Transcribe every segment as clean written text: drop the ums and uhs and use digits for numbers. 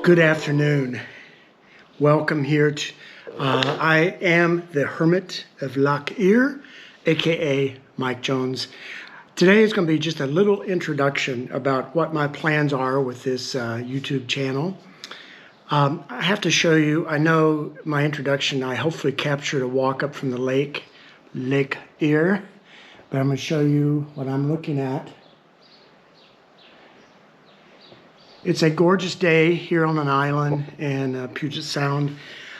Good afternoon. Welcome here to, I am the Hermit of Loch Eyre, aka Mike Jones. Today is going to be just a little introduction about what my plans are with this YouTube channel. I have to show you, I know my introduction, I hopefully captured a walk up from the Lake Eyre, but I'm going to show you what I'm looking at. It's a gorgeous day here on an island in Puget Sound.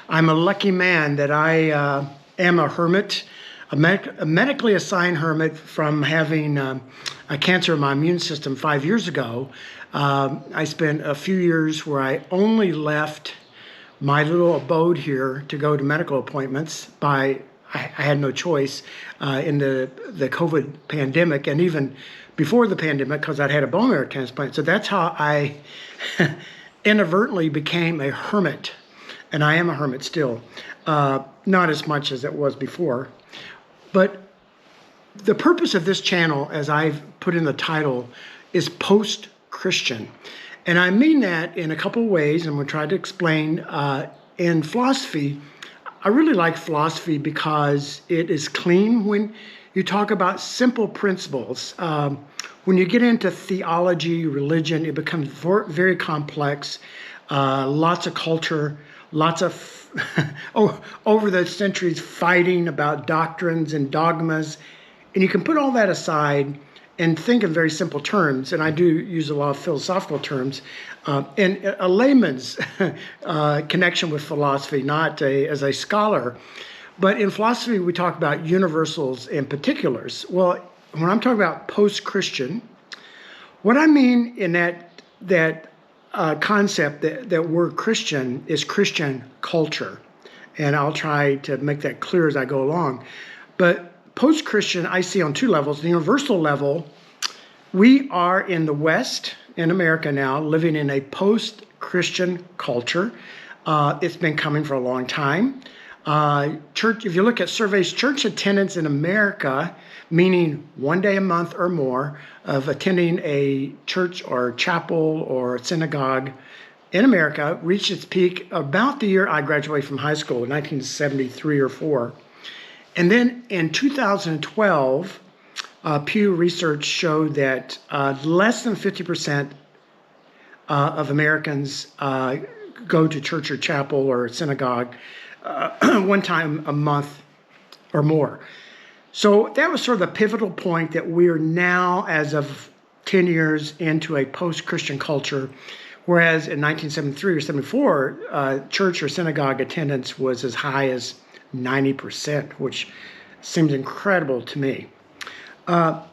I'm a lucky man that I am a hermit, a medically assigned hermit from having a cancer in my immune system 5 years ago. I spent a few years where I only left my little abode here to go to medical appointments I had no choice in the COVID pandemic, and even before the pandemic, because I'd had a bone marrow transplant. So that's how I inadvertently became a hermit, and I am a hermit still, not as much as it was before. But the purpose of this channel, as I've put in the title, is post-Christian. And I mean that in a couple of ways, and I'm going to try to explain. In philosophy, I really like philosophy because it is clean when you talk about simple principles. When you get into theology, religion, it becomes very complex. Lots of culture, lots of, over the centuries, fighting about doctrines and dogmas. And you can put all that aside and think in very simple terms. And I do use a lot of philosophical terms. And a layman's connection with philosophy, not as a scholar. But in philosophy, we talk about universals and particulars. Well, when I'm talking about post-Christian, what I mean in that concept, that word Christian, is Christian culture. And I'll try to make that clear as I go along. But post-Christian, I see on two levels. The universal level, we are in the West, in America now, living in a post-Christian culture. It's been coming for a long time. Church, if you look at surveys, church attendance in America, meaning 1 day a month or more of attending a church or chapel or synagogue in America, reached its peak about the year I graduated from high school in 1973 or 4. And then in 2012, Pew Research showed that less than 50% of Americans go to church or chapel or synagogue one time a month or more. So that was sort of the pivotal point that we are now, as of 10 years into a post-Christian culture, whereas in 1973 or 74, church or synagogue attendance was as high as 90%, which seems incredible to me. But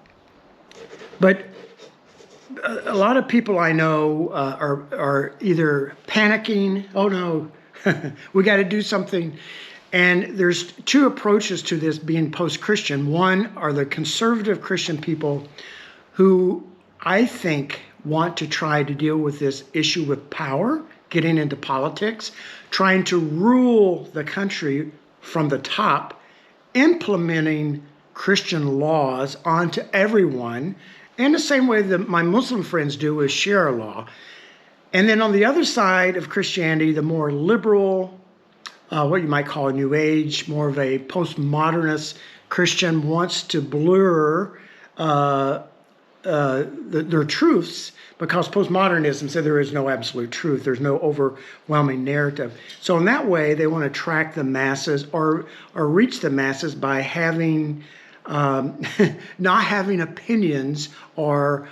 a lot of people I know are either panicking, oh no, we got to do something. And there's two approaches to this being post-Christian. One are the conservative Christian people who I think want to try to deal with this issue with power, getting into politics, trying to rule the country from the top, implementing Christian laws onto everyone, in the same way that my Muslim friends do with Sharia law. And then on the other side of Christianity, the more liberal, what you might call a New Age, more of a post-modernist Christian, wants to blur their truths, because postmodernism said there is no absolute truth. There's no overwhelming narrative. So in that way, they want to attract the masses or reach the masses by having not having opinions or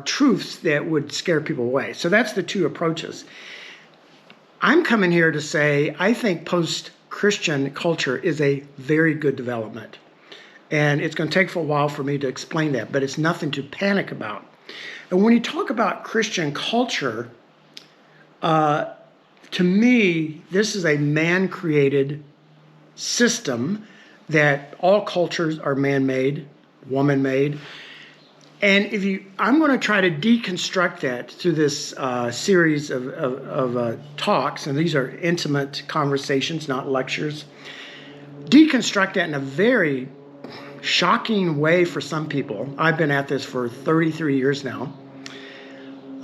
truths that would scare people away. So that's the two approaches. I'm coming here to say I think post-Christian culture is a very good development. And it's going to take for a while for me to explain that, but it's nothing to panic about. And when you talk about Christian culture, to me, this is a man-created system that all cultures are man-made, woman-made. And I'm going to try to deconstruct that through this series of talks, and these are intimate conversations, not lectures. Deconstruct that in a very shocking way for some people. I've been at this for 33 years now.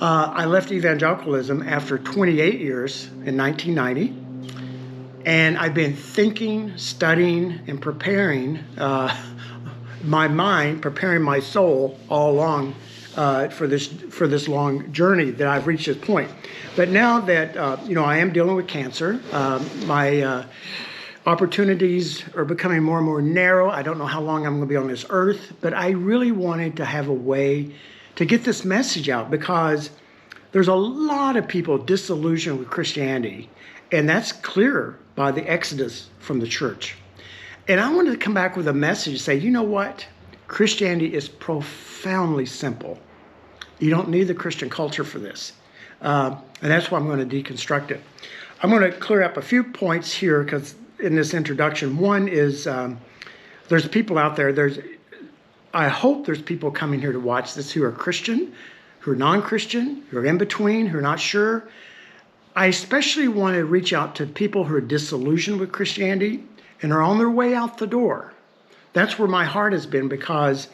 I left evangelicalism after 28 years in 1990, and I've been thinking, studying, and preparing my mind, preparing my soul all along for this long journey that I've reached this point. But now that I am dealing with cancer, my opportunities are becoming more and more narrow. I don't know how long I'm going to be on this earth, but I really wanted to have a way to get this message out, because there's a lot of people disillusioned with Christianity, and that's clear by the exodus from the church. And I wanted to come back with a message, say, you know what? Christianity is profoundly simple. You don't need the Christian culture for this. And that's why I'm going to deconstruct it. I'm going to clear up a few points here, because in this introduction, one is there's people out there, I hope there's people coming here to watch this who are Christian, who are non-Christian, who are in between, who are not sure. I especially want to reach out to people who are disillusioned with Christianity and are on their way out the door. That's where my heart has been, because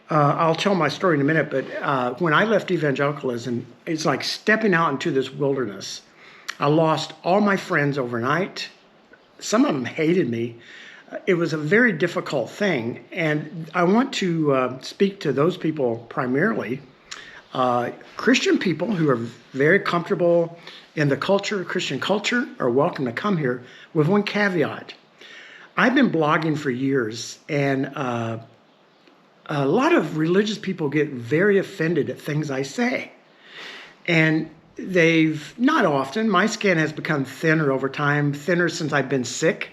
I'll tell my story in a minute, but when I left evangelicalism, it's like stepping out into this wilderness. I lost all my friends overnight. Some of them hated me. It was a very difficult thing, and I want to speak to those people primarily. Christian people who are very comfortable in the culture, Christian culture, are welcome to come here, with one caveat. I've been blogging for years, and a lot of religious people get very offended at things I say. And they've, not often, my skin has become thinner over time, thinner since I've been sick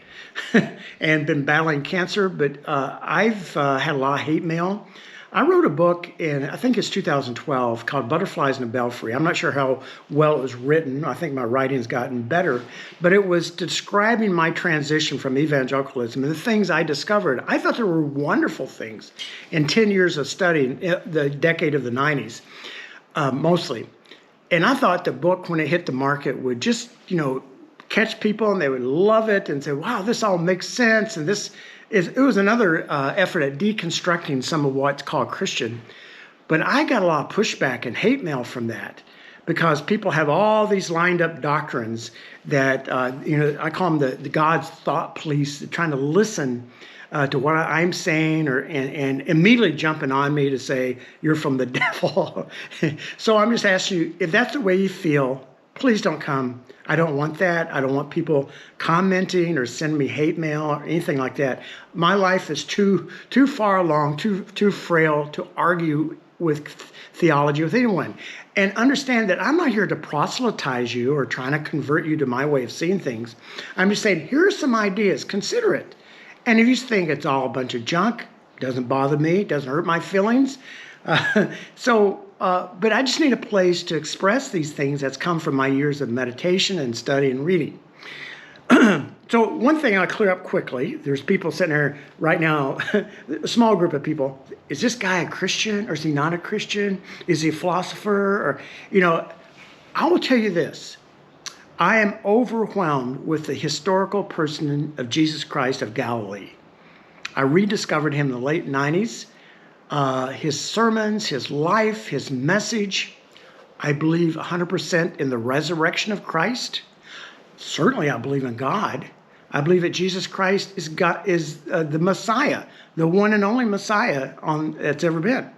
and been battling cancer, but I've had a lot of hate mail. I wrote a book in, I think it's 2012, called Butterflies in a Belfry. I'm not sure how well it was written. I think my writing's gotten better, but it was describing my transition from evangelicalism and the things I discovered. I thought there were wonderful things in 10 years of studying the decade of the 90s, mostly. And I thought the book, when it hit the market, would just, catch people and they would love it and say, wow, this all makes sense. And it was another effort at deconstructing some of what's called Christian. But I got a lot of pushback and hate mail from that, because people have all these lined up doctrines that, I call them the God's thought police, trying to listen to what I'm saying, and immediately jumping on me to say, you're from the devil. So I'm just asking you, if that's the way you feel, please don't come. I don't want that. I don't want people commenting or sending me hate mail or anything like that. My life is too far along, too frail to argue with theology with anyone. And understand that I'm not here to proselytize you or trying to convert you to my way of seeing things. I'm just saying, here are some ideas. Consider it. And if you think it's all a bunch of junk, doesn't bother me, doesn't hurt my feelings. But I just need a place to express these things that's come from my years of meditation and study and reading. So one thing I'll clear up quickly, there's people sitting there right now, a small group of people. Is this guy a Christian or is he not a Christian? Is he a philosopher? Or, I will tell you this. I am overwhelmed with the historical person of Jesus Christ of Galilee. I rediscovered him in the late 90s. His sermons, his life, his message. I believe 100% in the resurrection of Christ. Certainly I believe in God. I believe that Jesus Christ is the Messiah, the one and only Messiah that's ever been.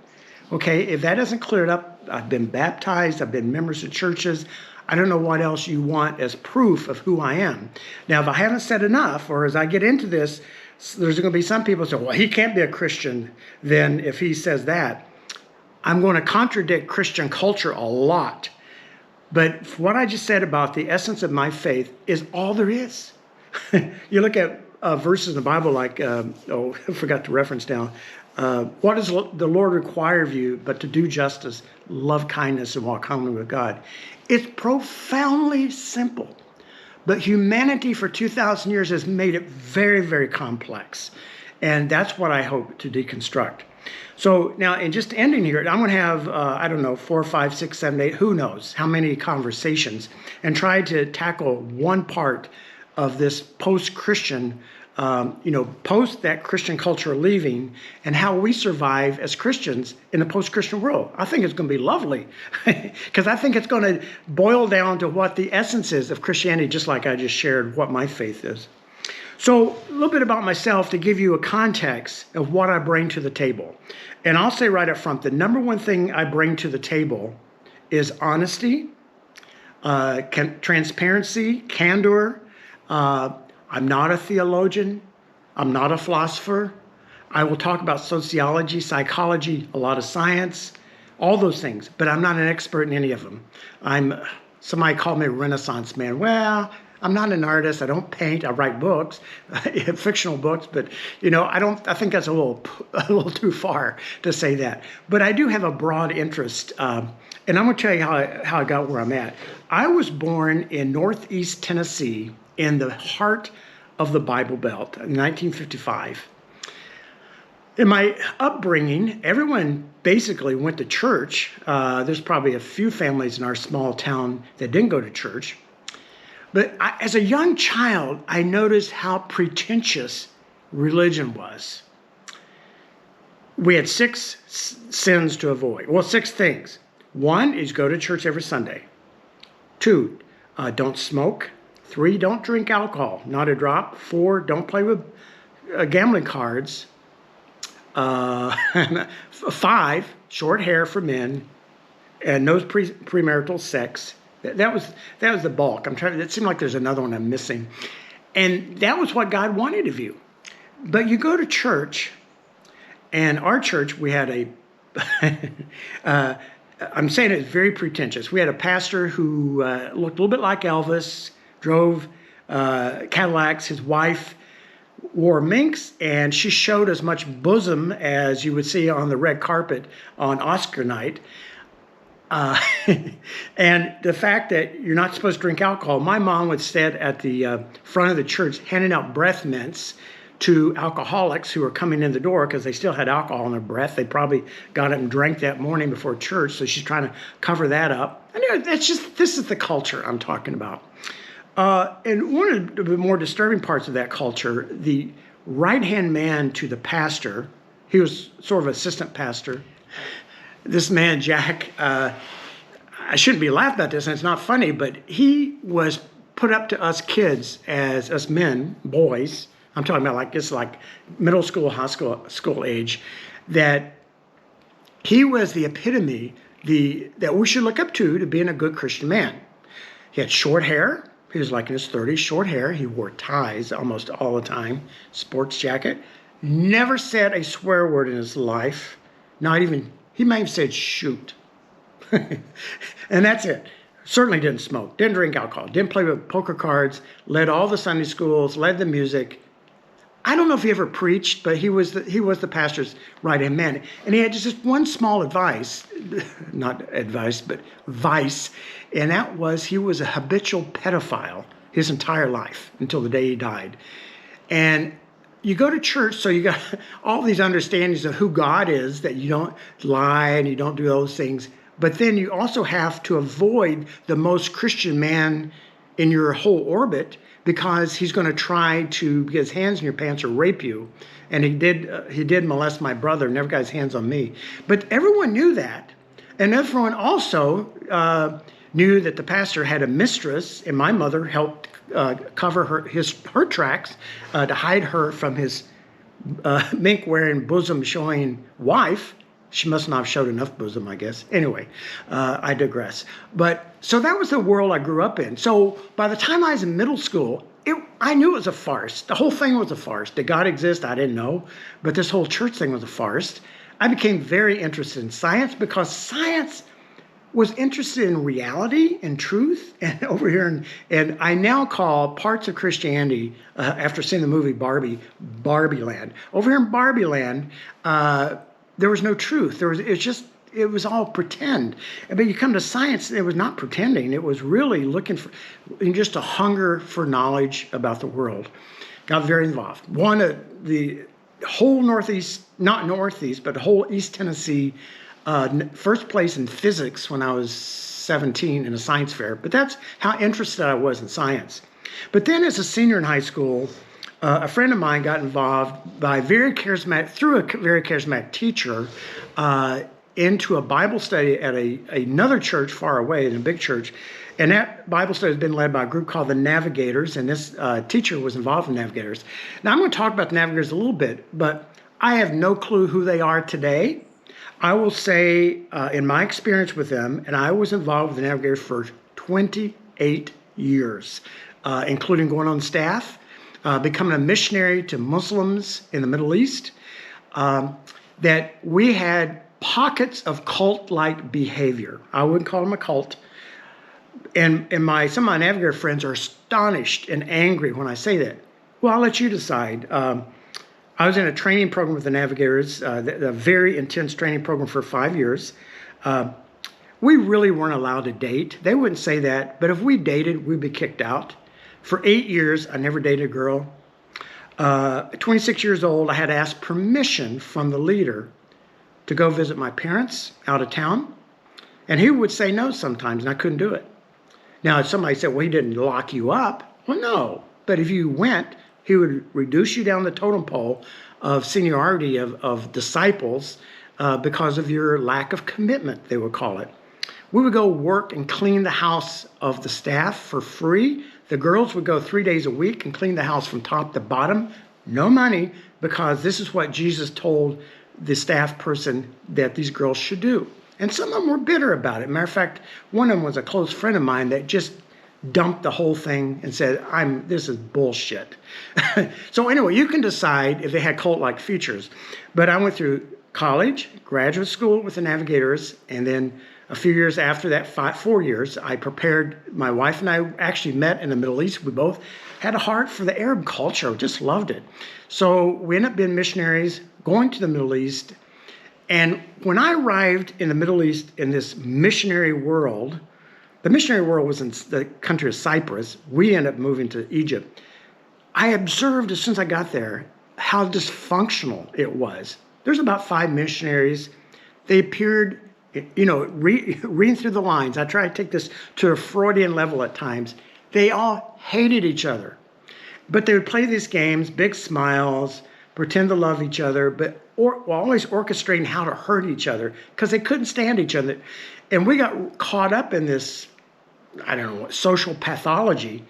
Okay, if that doesn't clear it up, I've been baptized, I've been members of churches. I don't know what else you want as proof of who I am. Now, if I haven't said enough, or as I get into this, there's going to be some people say, well, he can't be a Christian then if he says that. I'm going to contradict Christian culture a lot. But what I just said about the essence of my faith is all there is. You look at verses in the Bible like, I forgot the reference now. What does the Lord require of you but to do justice, love kindness, and walk humbly with God? It's profoundly simple. But humanity for 2,000 years has made it very, very complex. And that's what I hope to deconstruct. So now, in just ending here, I'm going to have, 4, 5, 6, 7, 8, who knows how many conversations, and try to tackle one part of this post-Christian post that Christian culture leaving and how we survive as Christians in the post-Christian world. I think it's going to be lovely because I think it's going to boil down to what the essence is of Christianity, just like I just shared what my faith is. So a little bit about myself to give you a context of what I bring to the table. And I'll say right up front, the number one thing I bring to the table is honesty, transparency, candor. I'm not a theologian. I'm not a philosopher. I will talk about sociology, psychology, a lot of science, all those things, but I'm not an expert in any of them. Somebody called me a Renaissance man. Well, I'm not an artist. I don't paint. I write books, fictional books, but I think that's a little too far to say that. But I do have a broad interest, and I'm going to tell you how I got where I'm at. I was born in Northeast Tennessee, in the heart of the Bible Belt in 1955. In my upbringing, everyone basically went to church. There's probably a few families in our small town that didn't go to church. But as a young child, I noticed how pretentious religion was. We had 6 sins to avoid. Well, 6 things. 1 is go to church every Sunday. 2, don't smoke. 3, don't drink alcohol, not a drop. 4, don't play with gambling cards. 5, short hair for men, and no premarital sex. That was the bulk. It seemed like there's another one I'm missing. And that was what God wanted of you. But you go to church, and our church, we had I'm saying it's very pretentious. We had a pastor who looked a little bit like Elvis, drove Cadillacs. His wife wore minks, and she showed as much bosom as you would see on the red carpet on Oscar night. And the fact that you're not supposed to drink alcohol, my mom would stand at the front of the church handing out breath mints to alcoholics who were coming in the door because they still had alcohol in their breath. They probably got up and drank that morning before church, so she's trying to cover that up. And this is the culture I'm talking about. And one of the more disturbing parts of that culture, the right-hand man to the pastor, he was sort of assistant pastor. This man, Jack, I shouldn't be laughing about this, and it's not funny, but he was put up to us kids as us men, boys. I'm talking about like middle school, high school age, that he was the epitome that we should look up to being a good Christian man. He had short hair. He was like in his 30s, short hair. He wore ties almost all the time, sports jacket. Never said a swear word in his life. He may have said shoot. And that's it. Certainly didn't smoke, didn't drink alcohol, didn't play with poker cards, led all the Sunday schools, led the music. I don't know if he ever preached, but he was the pastor's right-hand man. And he had just one small vice, and that was he was a habitual pedophile his entire life until the day he died. And you go to church, so you got all these understandings of who God is, that you don't lie and you don't do those things. But then you also have to avoid the most Christian man in your whole orbit, because he's going to try to get his hands in your pants or rape you. And he did molest my brother, never got his hands on me. But everyone knew that. And everyone also knew that the pastor had a mistress, and my mother helped cover her tracks to hide her from his mink-wearing, bosom-showing wife. She must not have showed enough bosom, I guess. Anyway, I digress. So that was the world I grew up in. So by the time I was in middle school, I knew it was a farce. The whole thing was a farce. Did God exist? I didn't know. But this whole church thing was a farce. I became very interested in science because science was interested in reality and truth. And over here, and I now call parts of Christianity, after seeing the movie Barbie, Barbie Land. Over here in Barbie Land, there was no truth. It was all pretend. But you come to science, it was not pretending. It was really looking for just a hunger for knowledge about the world. Got very involved. Won the whole Northeast, not Northeast, but whole East Tennessee, first place in physics when I was 17 in a science fair. But that's how interested I was in science. But then as a senior in high school, a friend of mine got involved through a very charismatic teacher into a Bible study at another church far away, in a big church. And that Bible study has been led by a group called the Navigators, and this teacher was involved in Navigators. Now, I'm going to talk about the Navigators a little bit, but I have no clue who they are today. I will say, in my experience with them, and I was involved with the Navigators for 28 years, including going on staff, becoming a missionary to Muslims in the Middle East, that we had pockets of cult-like behavior. I wouldn't call them a cult. And some of my Navigator friends are astonished and angry when I say that. Well, I'll let you decide. I was in a training program with the Navigators, a very intense training program for 5 years. We really weren't allowed to date. They wouldn't say that, but if we dated, we'd be kicked out. For 8 years, I never dated a girl. 26 years old, I had to ask permission from the leader to go visit my parents out of town. And he would say no sometimes, and I couldn't do it. Now, if somebody said, well, he didn't lock you up. Well, no. But if you went, he would reduce you down the totem pole of seniority of disciples because of your lack of commitment, they would call it. We would go work and clean the house of the staff for free. The girls would go 3 days a week and clean the house from top to bottom. No money, because this is what Jesus told the staff person that these girls should do. And some of them were bitter about it. Matter of fact, one of them was a close friend of mine that just dumped the whole thing and said, this is bullshit. So anyway, you can decide if they had cult-like features. But I went through college, graduate school with the Navigators, and then a few years after that, 4 years, I prepared, my wife and I actually met in the Middle East. We both had a heart for the Arab culture, just loved it. So we ended up being missionaries, going to the Middle East. And when I arrived in the Middle East in this missionary world, the missionary world was in the country of Cyprus. We ended up moving to Egypt. I observed as soon as I got there how dysfunctional it was. There's about 5 missionaries. They appeared, reading through the lines. I try to take this to a Freudian level at times. They all hated each other. But they would play these games, big smiles, pretend to love each other, but always orchestrating how to hurt each other because they couldn't stand each other. And we got caught up in this, social pathology,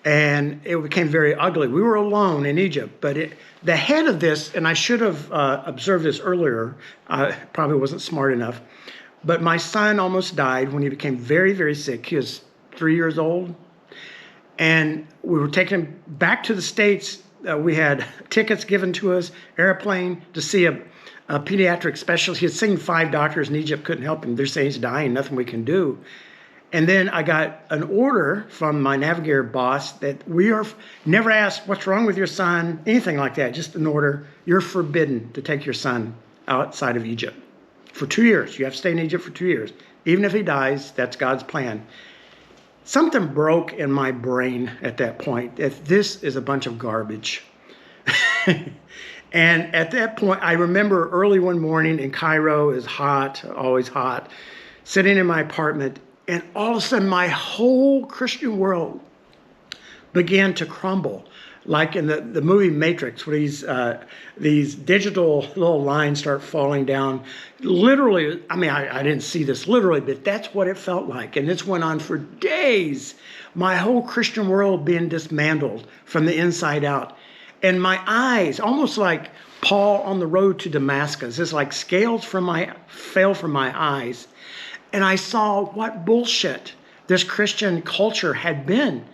and it became very ugly. We were alone in Egypt, but the head of this, and I should have observed this earlier, I probably wasn't smart enough, but my son almost died when he became very, very sick. He was 3 years old, and we were taking him back to the States. We had tickets given to us, airplane, to see a pediatric specialist. He had seen 5 doctors in Egypt, couldn't help him. They're saying he's dying, nothing we can do. And then I got an order from my Navigator boss that we are never asked, what's wrong with your son, anything like that, just an order. You're forbidden to take your son outside of Egypt for 2 years. You have to stay in Egypt for 2 years. Even if he dies, that's God's plan. Something broke in my brain at that point, that this is a bunch of garbage. And at that point, I remember early one morning in Cairo, is hot, always hot, sitting in my apartment, and all of a sudden my whole Christian world began to crumble. Like in the movie Matrix, where these digital little lines start falling down. Literally, I didn't see this literally, but that's what it felt like. And this went on for days. My whole Christian world being dismantled from the inside out. And my eyes, almost like Paul on the road to Damascus, it's like scales fell from my eyes. And I saw what bullshit this Christian culture had been.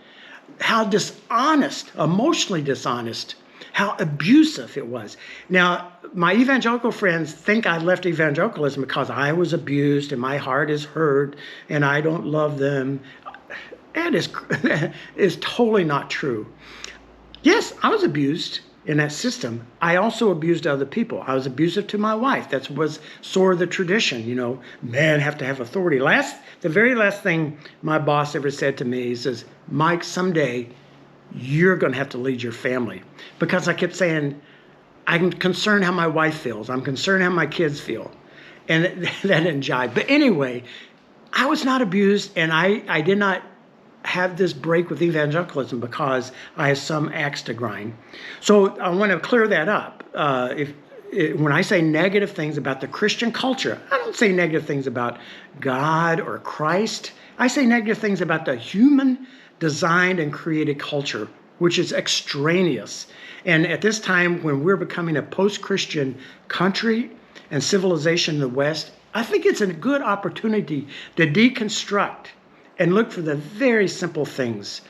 How dishonest, emotionally dishonest, how abusive it was. Now, my evangelical friends think I left evangelicalism because I was abused and my heart is hurt and I don't love them. That is totally not true. Yes, I was abused in that system. I also abused other people. I was abusive to my wife. That was sort of the tradition, men have to have authority. The very last thing my boss ever said to me, he says, Mike, someday you're going to have to lead your family. Because I kept saying, I'm concerned how my wife feels. I'm concerned how my kids feel. And that didn't jive. But anyway, I was not abused, and I did not have this break with evangelicalism because I have some axe to grind. So I want to clear that up. When I say negative things about the Christian culture, I don't say negative things about God or Christ. I say negative things about the human designed and created culture, which is extraneous. And at this time, when we're becoming a post-Christian country and civilization in the West, I think it's a good opportunity to deconstruct and look for the very simple things,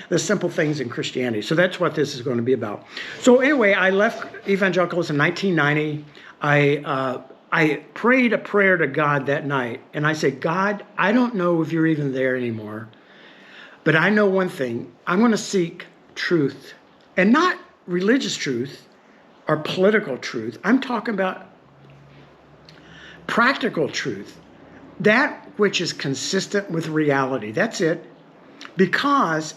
the simple things in Christianity. So that's what this is going to be about. So anyway, I left evangelicalism in 1990. I prayed a prayer to God that night, and I said, God, I don't know if you're even there anymore, but I know one thing. I'm going to seek truth, and not religious truth or political truth. I'm talking about practical truth, that which is consistent with reality. That's it. Because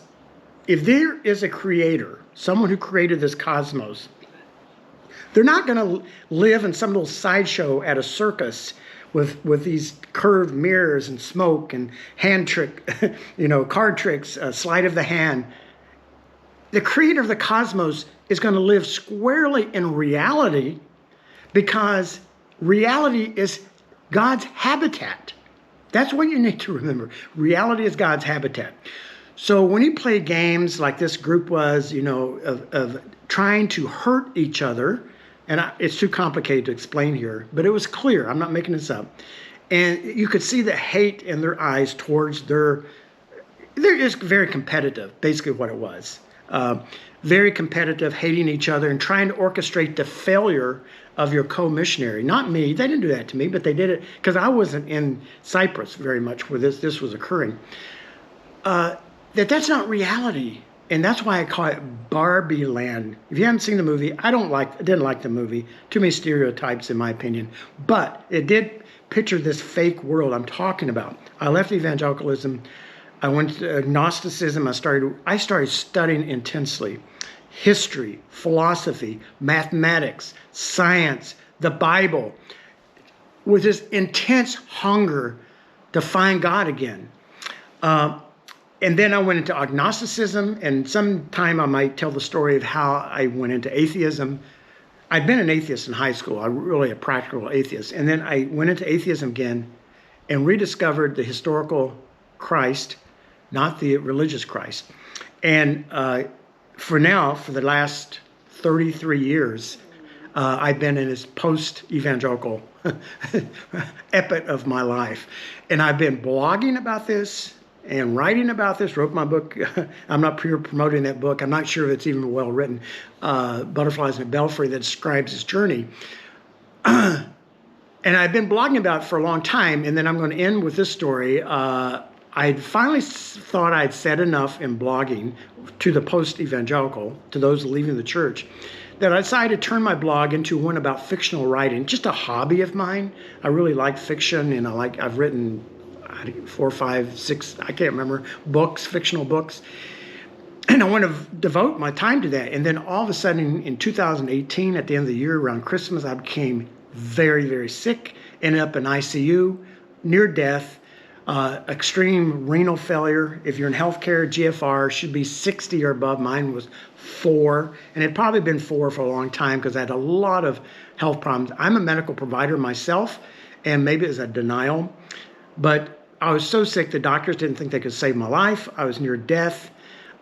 if there is a creator, someone who created this cosmos, they're not going to live in some little sideshow at a circus with these curved mirrors and smoke and hand trick, card tricks, sleight of the hand. The creator of the cosmos is going to live squarely in reality, because reality is God's habitat. That's what you need to remember. Reality is God's habitat. So when you play games like this group was, of trying to hurt each other, and it's too complicated to explain here, but it was clear. I'm not making this up. And you could see the hate in their eyes towards they're just very competitive, basically what it was. Very competitive, hating each other and trying to orchestrate the failure of your co-missionary. Not me. They didn't do that to me, but they did it because I wasn't in Cyprus very much where this was occurring. That's not reality. And that's why I call it Barbie land. If you haven't seen the movie, I didn't like the movie. Too many stereotypes in my opinion. But it did picture this fake world I'm talking about. I left evangelicalism. I went to agnosticism. I started studying intensely. History, philosophy, mathematics, science, the Bible, with this intense hunger to find God again. And then I went into agnosticism, and sometime I might tell the story of how I went into atheism. I'd been an atheist in high school, really a practical atheist. And then I went into atheism again and rediscovered the historical Christ, not the religious Christ. And for the last 33 years, I've been in this post-evangelical epoch of my life. And I've been blogging about this and writing about this, wrote my book. I'm not promoting that book. I'm not sure if it's even well written, Butterflies in a Belfry, that describes his journey. And I've been blogging about it for a long time. And then I'm going to end with this story. I finally thought I'd said enough in blogging to the post-evangelical, to those leaving the church, that I decided to turn my blog into one about fictional writing, just a hobby of mine. I really like fiction, and I've written 4, 5, 6, I can't remember, books, fictional books. And I want to devote my time to that. And then all of a sudden in 2018, at the end of the year, around Christmas, I became very, very sick, ended up in ICU, near death. Extreme renal failure. If you're in healthcare, GFR should be 60 or above. Mine was 4, and it had probably been 4 for a long time because I had a lot of health problems. I'm a medical provider myself, and maybe it was a denial, but I was so sick the doctors didn't think they could save my life. I was near death.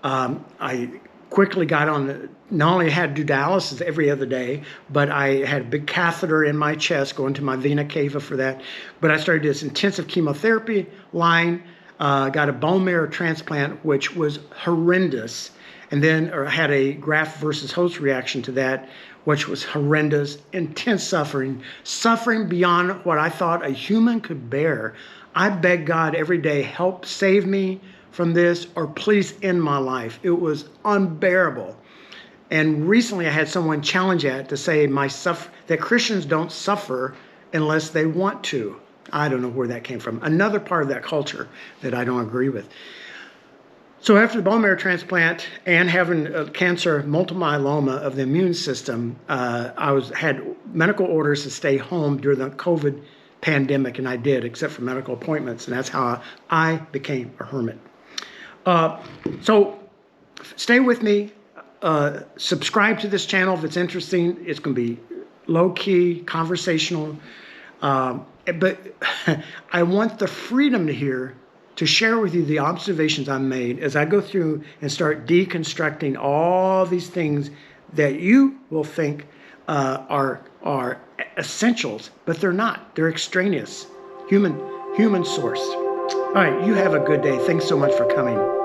I quickly got on, not only had to do dialysis every other day, but I had a big catheter in my chest going to my vena cava for that. But I started this intensive chemotherapy line, got a bone marrow transplant, which was horrendous. And then had a graft versus host reaction to that, which was horrendous, intense suffering beyond what I thought a human could bear. I begged God every day, help save me from this, or please end my life. It was unbearable. And recently I had someone challenge that to say that Christians don't suffer unless they want to. I don't know where that came from. Another part of that culture that I don't agree with. So after the bone marrow transplant and having cancer, multiple myeloma of the immune system, I had medical orders to stay home during the COVID pandemic, and I did, except for medical appointments, and that's how I became a hermit. So stay with me. Subscribe to this channel if it's interesting. It's going to be low-key, conversational. But I want the freedom here to share with you the observations I made as I go through and start deconstructing all these things that you will think are essentials, but they're not. They're extraneous, human source. All right, you have a good day. Thanks so much for coming.